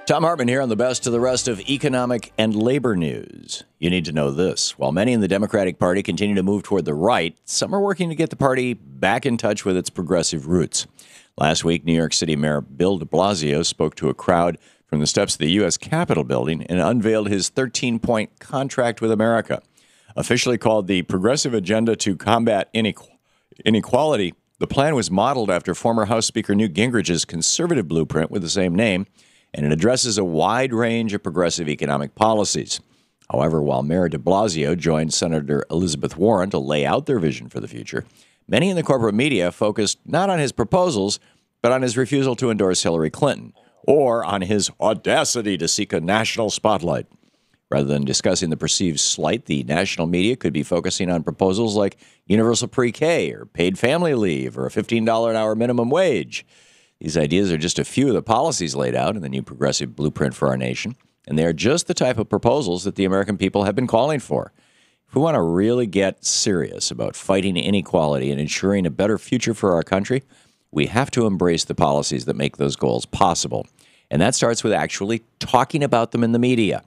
Tom Hartman here on the best of the rest of economic and labor news. You need to know this. While many in the Democratic Party continue to move toward the right, some are working to get the party back in touch with its progressive roots. Last week, New York City Mayor Bill de Blasio spoke to a crowd from the steps of the U.S. Capitol building and unveiled his 13-point contract with America. Officially called the Progressive Agenda to Combat Inequality, the plan was modeled after former House Speaker Newt Gingrich's conservative blueprint with the same name, and it addresses a wide range of progressive economic policies. However, while Mayor de Blasio joined Senator Elizabeth Warren to lay out their vision for the future, many in the corporate media focused not on his proposals, but on his refusal to endorse Hillary Clinton, or on his audacity to seek a national spotlight. Rather than discussing the perceived slight, the national media could be focusing on proposals like universal pre-K or paid family leave or a $15 an hour minimum wage. These ideas are just a few of the policies laid out in the new progressive blueprint for our nation, and they are just the type of proposals that the American people have been calling for. If we want to really get serious about fighting inequality and ensuring a better future for our country, we have to embrace the policies that make those goals possible. And that starts with actually talking about them in the media.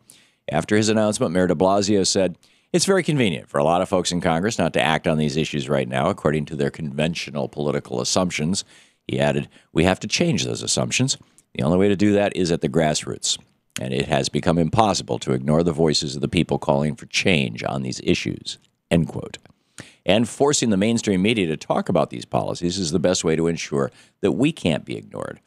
After his announcement, Mayor de Blasio said, "It's very convenient for a lot of folks in Congress not to act on these issues right now according to their conventional political assumptions." He added, "We have to change those assumptions. The only way to do that is at the grassroots. And it has become impossible to ignore the voices of the people calling for change on these issues." End quote. And forcing the mainstream media to talk about these policies is the best way to ensure that we can't be ignored.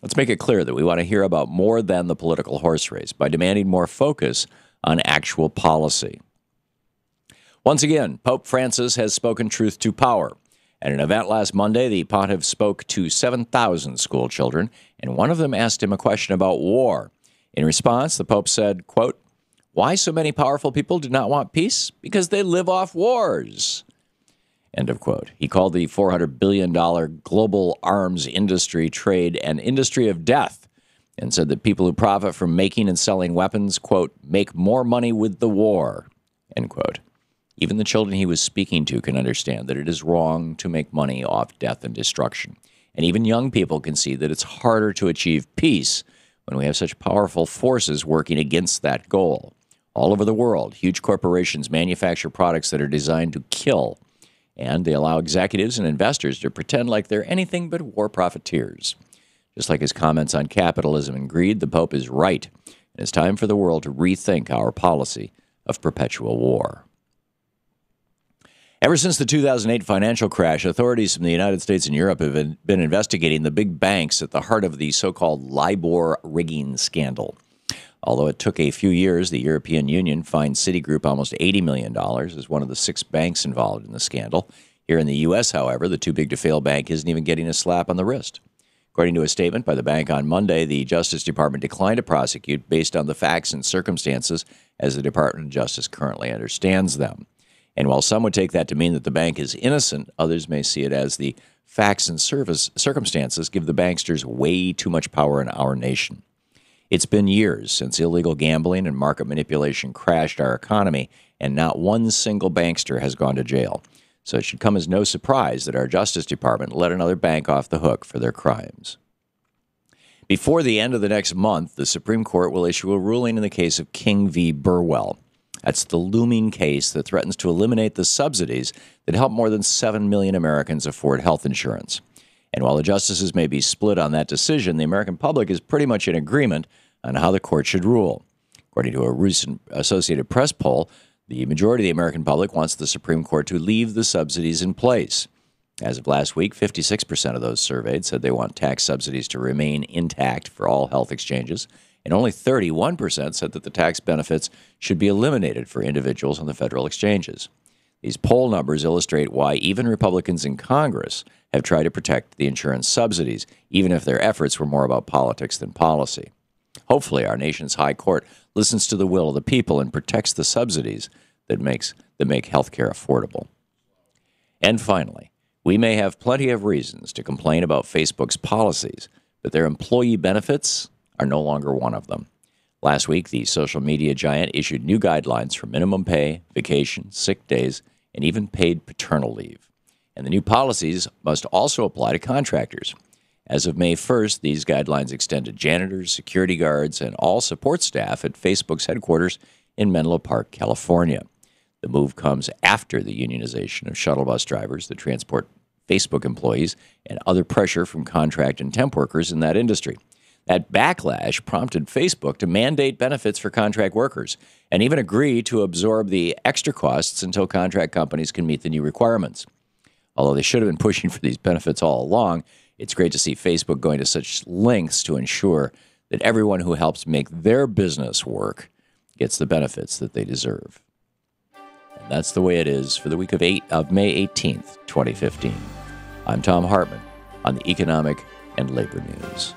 Let's make it clear that we want to hear about more than the political horse race by demanding more focus on actual policy. Once again, Pope Francis has spoken truth to power. At an event last Monday, the pontiff spoke to 7,000 school children, and one of them asked him a question about war. In response, the Pope said, quote, "Why so many powerful people do not want peace? Because they live off wars." End of quote. He called the $400 billion global arms industry trade an industry of death, and said that people who profit from making and selling weapons, quote, "make more money with the war," end quote. Even the children he was speaking to can understand that it is wrong to make money off death and destruction. And even young people can see that it's harder to achieve peace when we have such powerful forces working against that goal. All over the world, huge corporations manufacture products that are designed to kill, and they allow executives and investors to pretend like they're anything but war profiteers. Just like his comments on capitalism and greed, the Pope is right, and it's time for the world to rethink our policy of perpetual war. Ever since the 2008 financial crash, authorities from the United States and Europe have been investigating the big banks at the heart of the so-called LIBOR rigging scandal. Although it took a few years, the European Union fined Citigroup almost $80 million as one of the 6 banks involved in the scandal. Here in the U.S., however, the too-big-to-fail bank isn't even getting a slap on the wrist. According to a statement by the bank on Monday, the Justice Department declined to prosecute based on the facts and circumstances as the Department of Justice currently understands them. And while some would take that to mean that the bank is innocent, others may see it as the facts and circumstances give the banksters way too much power in our nation. It's been years since illegal gambling and market manipulation crashed our economy, and not one single bankster has gone to jail. So it should come as no surprise that our Justice Department let another bank off the hook for their crimes. Before the end of the next month, the Supreme Court will issue a ruling in the case of King v. Burwell. That's the looming case that threatens to eliminate the subsidies that help more than 7 million Americans afford health insurance. And while the justices may be split on that decision, the American public is pretty much in agreement on how the court should rule. According to a recent Associated Press poll, the majority of the American public wants the Supreme Court to leave the subsidies in place. As of last week, 56% of those surveyed said they want tax subsidies to remain intact for all health exchanges, and only 31% said that the tax benefits should be eliminated for individuals on the federal exchanges. These poll numbers illustrate why even Republicans in Congress have tried to protect the insurance subsidies, even if their efforts were more about politics than policy. Hopefully, our nation's high court listens to the will of the people and protects the subsidies that make health care affordable. And finally, we may have plenty of reasons to complain about Facebook's policies, but their employee benefits are no longer one of them. Last week, the social media giant issued new guidelines for minimum pay, vacation, sick days, and even paid paternal leave. And the new policies must also apply to contractors. As of May 1st, these guidelines extend to janitors, security guards, and all support staff at Facebook's headquarters in Menlo Park, California. The move comes after the unionization of shuttle bus drivers that transport Facebook employees and other pressure from contract and temp workers in that industry. That backlash prompted Facebook to mandate benefits for contract workers and even agree to absorb the extra costs until contract companies can meet the new requirements. Although they should have been pushing for these benefits all along, it's great to see Facebook going to such lengths to ensure that everyone who helps make their business work gets the benefits that they deserve. And that's the way it is for the week of May 18th, 2015. I'm Tom Hartman on the Economic and Labor News.